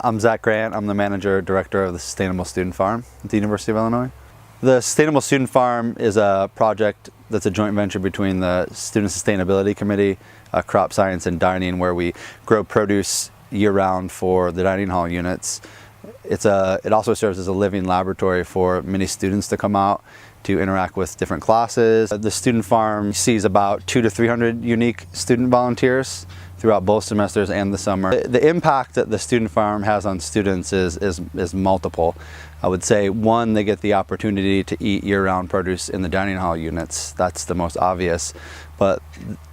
I'm Zach Grant. I'm the manager director of the Sustainable Student Farm at the University of Illinois. The Sustainable Student Farm is a project that's a joint venture between the Student Sustainability Committee, Crop Science and Dining, where we grow produce year-round for the dining hall units. It also serves as a living laboratory for many students to come out to interact with different classes. The student farm sees about 200 to 300 unique student volunteers throughout both semesters and the summer. The impact that the student farm has on students is multiple. I would say, one, they get the opportunity to eat year-round produce in the dining hall units. That's the most obvious. But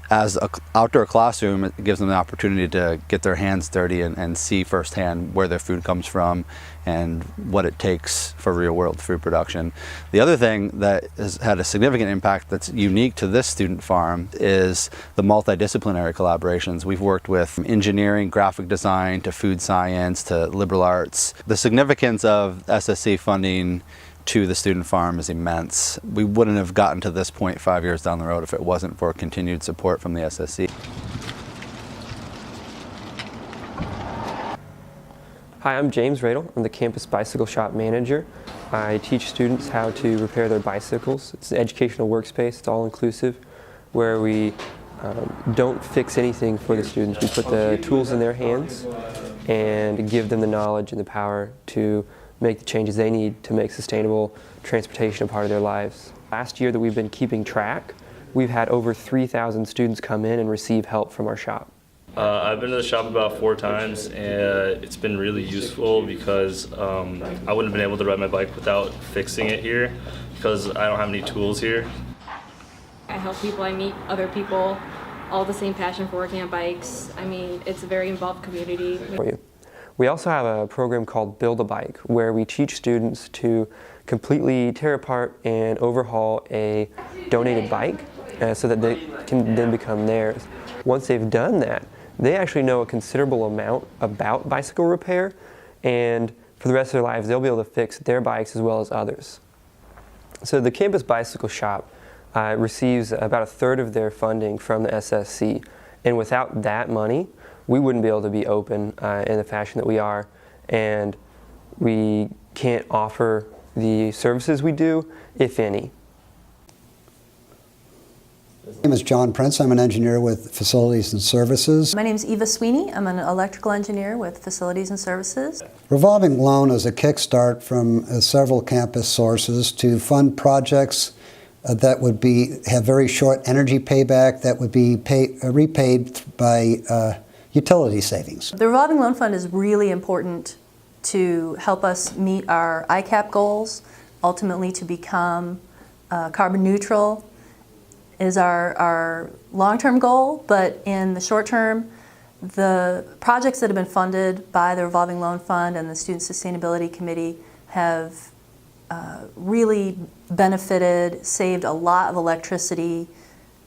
as an outdoor classroom, it gives them the opportunity to get their hands dirty and see firsthand where their food comes from and what it takes for real-world food production. The other thing that has had a significant impact that's unique to this student farm is the multidisciplinary collaborations. We've worked with engineering, graphic design, to food science, to liberal arts. The significance of SSC funding to the student farm is immense. We wouldn't have gotten to this point 5 years down the road if it wasn't for continued support from the SSC. Hi, I'm James Radel. I'm the campus bicycle shop manager. I teach students how to repair their bicycles. It's an educational workspace. It's all-inclusive, where we don't fix anything for the students. We put the tools in their hands and give them the knowledge and the power to make the changes they need to make sustainable transportation a part of their lives. Last year that we've been keeping track, we've had over 3,000 students come in and receive help from our shop. I've been to the shop about 4 times, and it's been really useful because I wouldn't have been able to ride my bike without fixing it here because I don't have any tools here. I help people, I meet other people, all the same passion for working on bikes. I mean, it's a very involved community. We also have a program called Build a Bike, where we teach students to completely tear apart and overhaul a donated bike so that they can then become theirs. Once they've done that, they actually know a considerable amount about bicycle repair, and for the rest of their lives they'll be able to fix their bikes as well as others. So the campus bicycle shop receives about 1/3 of their funding from the SSC, and without that money we wouldn't be able to be open in the fashion that we are, and we can't offer the services we do, if any. My name is John Prince. I'm an engineer with Facilities and Services. My name is Eva Sweeney. I'm an electrical engineer with Facilities and Services. Revolving loan is a kickstart from several campus sources to fund projects that would have very short energy payback, that would be repaid by utility savings. The revolving loan fund is really important to help us meet our ICAP goals, ultimately to become carbon neutral is our long-term goal, but in the short term, the projects that have been funded by the revolving loan fund and the Student Sustainability Committee have really benefited, saved a lot of electricity.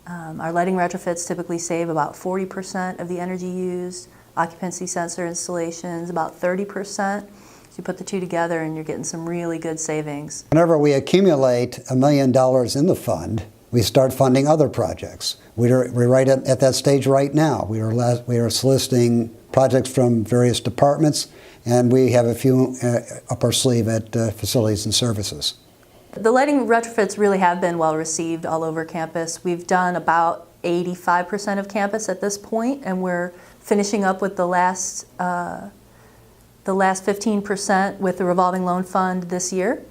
Our lighting retrofits typically save about 40% of the energy used. Occupancy sensor installations, about 30%. So you put the two together and you're getting some really good savings. Whenever we accumulate $1 million in the fund, we start funding other projects. We're right at that stage right now. We are soliciting projects from various departments, and we have a few up our sleeve at Facilities and Services. The lighting retrofits really have been well received all over campus. We've done about 85% of campus at this point, and we're finishing up with the last 15% with the revolving loan fund this year.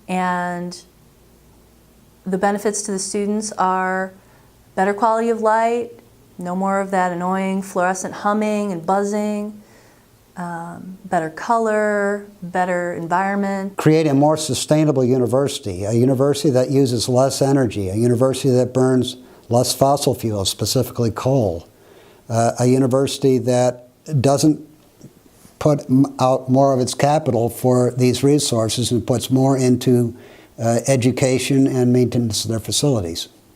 And the benefits to the students are better quality of light, no more of that annoying fluorescent humming and buzzing, better color, better environment. Create a more sustainable university, a university that uses less energy, a university that burns less fossil fuels, specifically coal, a university that doesn't put out more of its capital for these resources and puts more into education and maintenance of their facilities.